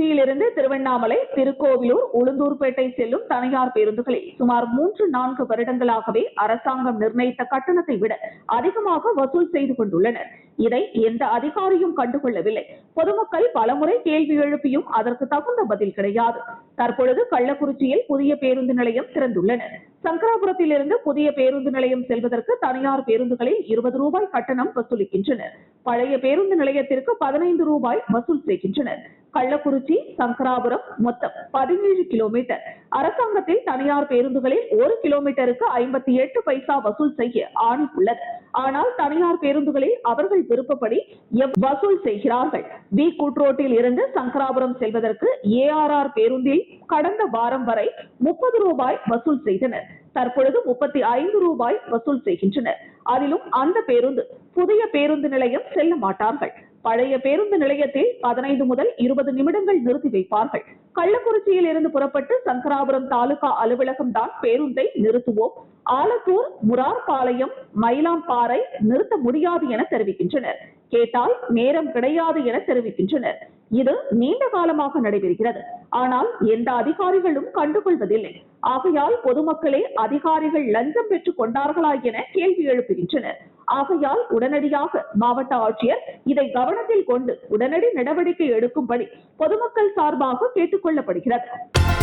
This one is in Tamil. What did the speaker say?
கள்ளக்குறிச்சியிலிருந்து திருவண்ணாமலை, திருக்கோவிலூர், உளுந்தூர்பேட்டை செல்லும் தனியார் பேருந்துகளில் சுமார் 3-4 வருடங்களாகவே அரசாங்கம் நிர்ணயித்த கட்டணத்தை விட அதிகமாக வசூல் செய்து கொண்டுள்ளனர். இதை எந்த அதிகாரியும் கண்டுகொள்ளவில்லை. பொதுமக்கள் பலமுறை கேள்வி எழுப்பியும் அதற்கு தகுந்த பதில் கிடையாது. தற்பொழுது கள்ளக்குறிச்சியில் புதிய பேருந்து நிலையம் திறந்துள்ளனர். சங்கராபுரத்திலிருந்து புதிய பேருந்து நிலையம் செல்வதற்கு தனியார் பேருந்துகளில் 20 ரூபாய் கட்டணம் வசூலிக்கின்றனர். பழைய பேருந்து நிலையத்திற்கு 15 ரூபாய் வசூல் செய்கின்றனர். கள்ளக்குறிச்சி சங்கராபுரம் மொத்தம் 17 கிலோமீட்டர். அரசாங்கத்தில் தனியார் பேருந்துகளில் 1 கிலோமீட்டருக்கு 58 பைசா வசூல் செய்ய ஆணை உள்ளது. ஆனால் தனியார் பேருந்துகளில் அவர்கள் விருப்பப்படி வசூல் செய்கிறார்கள். வி கூட்ரோட்டில் இருந்து சங்கராபுரம் செல்வதற்கு ARR பேருந்தில் கடந்த வாரம் வரை 30 ரூபாய் வசூல் செய்தனர். தற்பொழுது 35 ரூபாய் வசூல் செய்கின்றனர். அதிலும் அந்த பேருந்து புதிய பேருந்து நிலையம் செல்ல மாட்டார்கள். பழைய பேருந்து நிலையத்தில் 15 முதல் 20 நிமிடங்கள் நிறுத்தி வைப்பார்கள். கள்ளக்குறிச்சியில் இருந்து புறப்பட்டு சங்கராபுரம் தாலுகா அலுவலகம் தான் பேருந்தை நிறுத்துவோம், ஆலத்தூர், முரார்பாளையம், மயிலாம்பாறை நிறுத்த முடியாது என தெரிவிக்கின்றனர். கேட்டால் நேரம் கிடையாது என தெரிவிக்கின்றனர். இது நீண்ட காலமாக நடைபெறுகிறது. ஆனால் எந்த அதிகாரிகளும் கண்டுகொள்வதில்லை. ஆகையால் பொதுமக்களே அதிகாரிகள் லஞ்சம் பெற்றுக் கொண்டார்களா என கேள்வி எழுப்புகின்றனர். ஆகையால் உடனடியாக மாவட்ட ஆட்சியர் இதை கவனத்தில் கொண்டு உடனடி நடவடிக்கை எடுக்கும்படி பொதுமக்கள் சார்பாக கேட்டுக் கொள்ளப்படுகிறது.